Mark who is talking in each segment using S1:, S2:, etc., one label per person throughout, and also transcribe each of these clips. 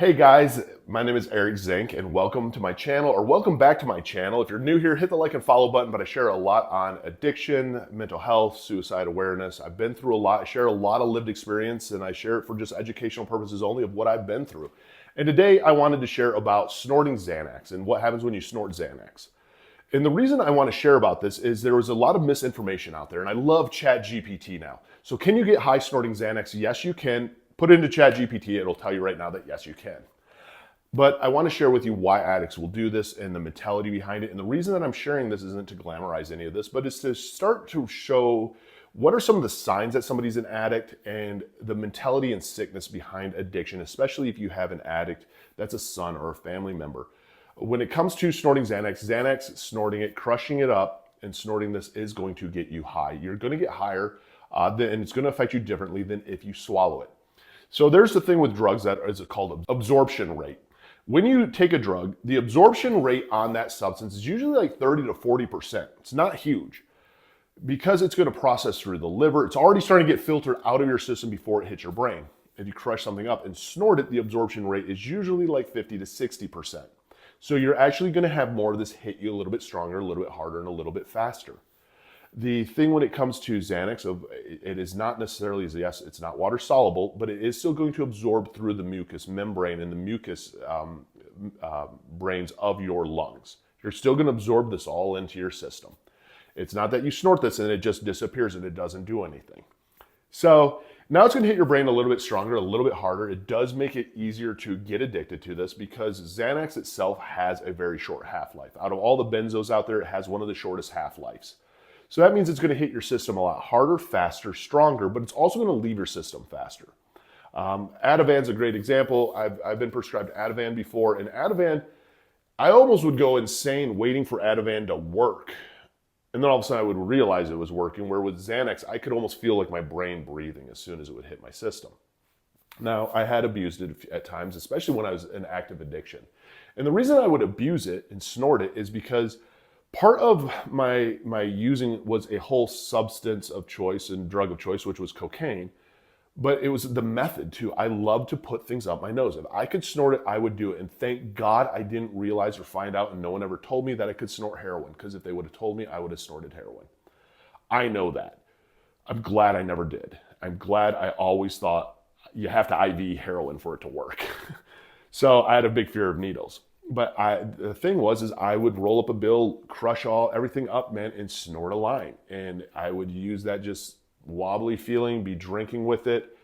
S1: Hey guys, my name is B Zink and welcome to my channel, or welcome back to my channel. If you're new here, hit the like and follow button, but I share a lot on addiction, mental health, suicide awareness. I've been through a lot. I share a lot of lived experience and I share it for just educational purposes only of what I've been through. And today I wanted to share about snorting Xanax and what happens when you snort Xanax. And the reason I want to share about this is there was a lot of misinformation out there, and I love ChatGPT now. So can you get high snorting Xanax? Yes, you can. Put it into ChatGPT, it'll tell you right now that yes, you can. But I want to share with you why addicts will do this and the mentality behind it. And the reason that I'm sharing this isn't to glamorize any of this, but it's to start to show what are some of the signs that somebody's an addict and the mentality and sickness behind addiction, especially if you have an addict that's a son or a family member. When it comes to snorting Xanax, snorting it, crushing it up, and snorting this is going to get you high. You're going to get higher, and it's going to affect you differently than if you swallow it. So there's the thing with drugs that is called absorption rate. When you take a drug, the absorption rate on that substance is usually like 30 to 40%. It's not huge because it's going to process through the liver. It's already starting to get filtered out of your system before it hits your brain. If you crush something up and snort it, the absorption rate is usually like 50 to 60%. So you're actually going to have more of this hit you a little bit stronger, a little bit harder, and a little bit faster. The thing when it comes to Xanax, it is not necessarily, yes, it's not water soluble, but it is still going to absorb through the mucous membrane and the mucous brains of your lungs. You're still going to absorb this all into your system. It's not that you snort this and it just disappears and it doesn't do anything. So now it's going to hit your brain a little bit stronger, a little bit harder. It does make it easier to get addicted to this because Xanax itself has a very short half-life. Out of all the benzos out there, it has one of the shortest half-lives. So that means it's going to hit your system a lot harder, faster, stronger, but it's also going to leave your system faster. Ativan's a great example. I've been prescribed Ativan before, and Ativan, I almost would go insane waiting for Ativan to work. And then all of a sudden I would realize it was working, where with Xanax, I could almost feel like my brain breathing as soon as it would hit my system. Now, I had abused it at times, especially when I was in active addiction. And the reason I would abuse it and snort it is because part of my using was a whole substance of choice and drug of choice, which was cocaine, but it was the method too. I love to put things up my nose. If I could snort it, I would do it. And thank God I didn't realize or find out, and no one ever told me that I could snort heroin, because if they would have told me, I would have snorted heroin. I know that. I'm glad I never did. I'm glad I always thought you have to IV heroin for it to work. So I had a big fear of needles. But the thing was, is I would roll up a bill, crush everything up, man, and snort a line. And I would use that just wobbly feeling, be drinking with it,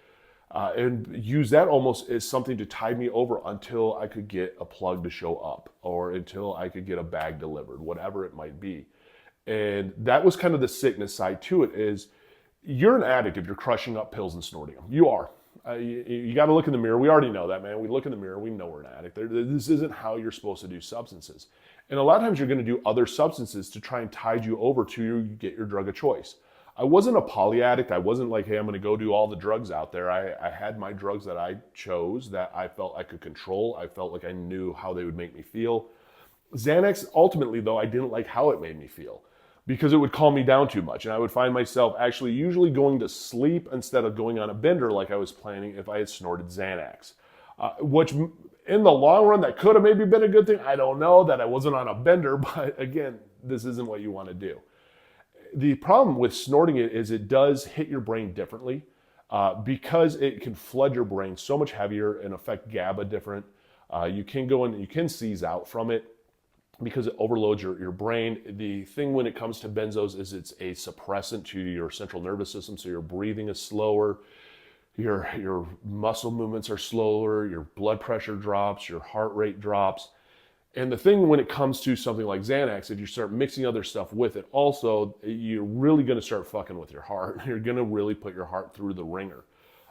S1: and use that almost as something to tide me over until I could get a plug to show up, or until I could get a bag delivered, whatever it might be. And that was kind of the sickness side to it. Is you're an addict if you're crushing up pills and snorting them. You are. You got to look in the mirror. We already know that, man. We look in the mirror. We know we're an addict. This isn't how you're supposed to do substances. And a lot of times you're going to do other substances to try and tide you over to get your drug of choice. I wasn't a poly addict. I wasn't like, hey, I'm going to go do all the drugs out there. I had my drugs that I chose, that I felt I could control. I felt like I knew how they would make me feel. Xanax, ultimately, though, I didn't like how it made me feel, because it would calm me down too much. And I would find myself actually usually going to sleep instead of going on a bender like I was planning if I had snorted Xanax. Which in the long run, that could have maybe been a good thing. I don't know, that I wasn't on a bender, but again, this isn't what you want to do. The problem with snorting it is it does hit your brain differently because it can flood your brain so much heavier and affect GABA different. You can go in, you can seize out from it, because it overloads your brain. The thing when it comes to benzos is it's a suppressant to your central nervous system, so your breathing is slower, your muscle movements are slower, your blood pressure drops, your heart rate drops. And the thing when it comes to something like Xanax, if you start mixing other stuff with it, also, you're really going to start fucking with your heart. You're going to really put your heart through the ringer.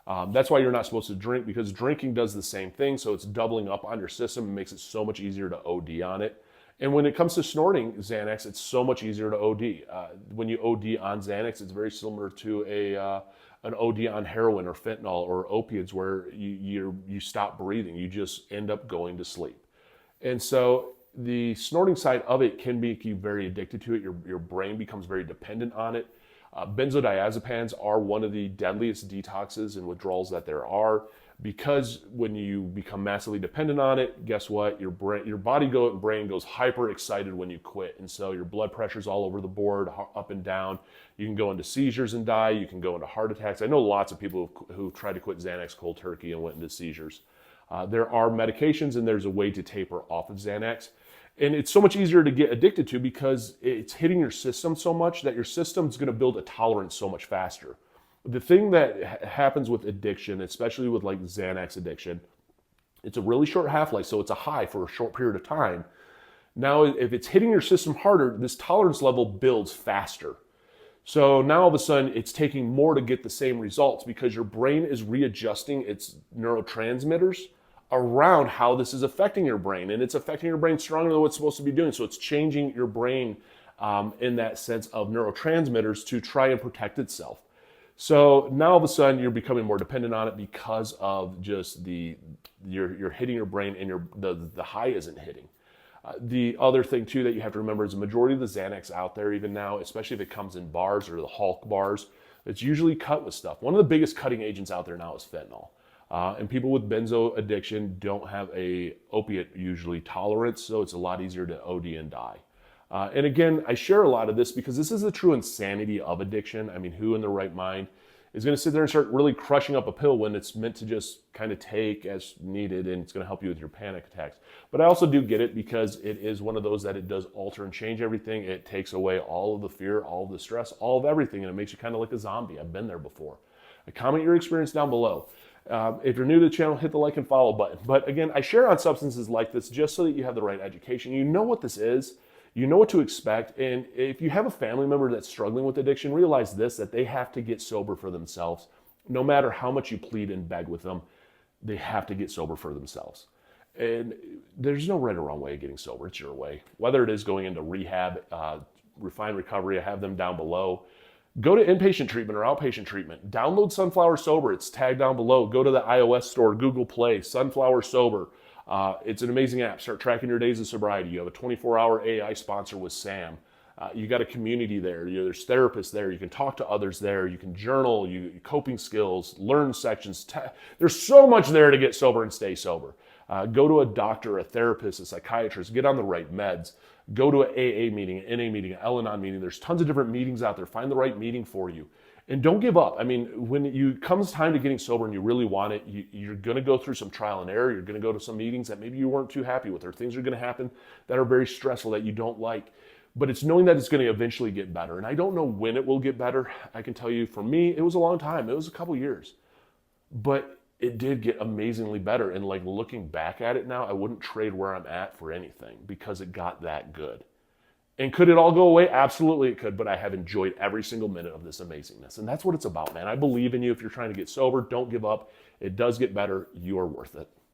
S1: That's why you're not supposed to drink, because drinking does the same thing, so it's doubling up on your system and makes it so much easier to OD on it. And when it comes to snorting Xanax, it's so much easier to OD. When you OD on Xanax, it's very similar to an OD on heroin or fentanyl or opiates, where you stop breathing. You just end up going to sleep. And so the snorting side of it can make you very addicted to it. Your brain becomes very dependent on it. Benzodiazepines are one of the deadliest detoxes and withdrawals that there are. Because when you become massively dependent on it, guess what? Your body and brain goes hyper excited when you quit. And so your blood pressure's all over the board, up and down. You can go into seizures and die. You can go into heart attacks. I know lots of people who tried to quit Xanax cold turkey and went into seizures. There are medications and there's a way to taper off of Xanax. And it's so much easier to get addicted to because it's hitting your system so much that your system's going to build a tolerance so much faster. The thing that happens with addiction, especially with like Xanax addiction, it's a really short half-life, so it's a high for a short period of time. Now, if it's hitting your system harder, this tolerance level builds faster. So now all of a sudden, it's taking more to get the same results because your brain is readjusting its neurotransmitters around how this is affecting your brain. And it's affecting your brain stronger than what it's supposed to be doing. So it's changing your brain in that sense of neurotransmitters to try and protect itself. So now all of a sudden you're becoming more dependent on it because of just you're hitting your brain and the high isn't hitting. The other thing too that you have to remember is the majority of the Xanax out there even now, especially if it comes in bars or the Hulk bars, it's usually cut with stuff. One of the biggest cutting agents out there now is fentanyl. And people with benzo addiction don't have a opiate usually tolerance, so it's a lot easier to OD and die. And again, I share a lot of this because this is the true insanity of addiction. I mean, who in their right mind is going to sit there and start really crushing up a pill when it's meant to just kind of take as needed and it's going to help you with your panic attacks? But I also do get it because it is one of those that it does alter and change everything. It takes away all of the fear, all of the stress, all of everything, and it makes you kind of like a zombie. I've been there before. Comment your experience down below. If you're new to the channel, hit the like and follow button. But again, I share on substances like this just so that you have the right education. You know what this is. You know what to expect. And if you have a family member that's struggling with addiction, realize this, that they have to get sober for themselves. No matter how much you plead and beg with them, they have to get sober for themselves. And there's no right or wrong way of getting sober. It's your way. Whether it is going into rehab, refined recovery, I have them down below. Go to inpatient treatment or outpatient treatment. Download Sunflower Sober. It's tagged down below. Go to the iOS store, Google Play, Sunflower Sober. It's an amazing app. Start tracking your days of sobriety. You have a 24-hour AI sponsor with Sam. You got a community there. There's therapists there. You can talk to others there. You can journal, coping skills, learn sections. There's so much there to get sober and stay sober. Go to a doctor, a therapist, a psychiatrist. Get on the right meds. Go to an AA meeting, an NA meeting, an Al-Anon meeting. There's tons of different meetings out there. Find the right meeting for you. And don't give up. I mean, when it comes time to getting sober and you really want it, you're going to go through some trial and error. You're going to go to some meetings that maybe you weren't too happy with, or things are going to happen that are very stressful that you don't like. But it's knowing that it's going to eventually get better. And I don't know when it will get better. I can tell you, for me, it was a long time. It was a couple years. But it did get amazingly better. And like looking back at it now, I wouldn't trade where I'm at for anything because it got that good. And could it all go away? Absolutely it could, but I have enjoyed every single minute of this amazingness. And that's what it's about, man. I believe in you. If you're trying to get sober, don't give up. It does get better. You are worth it.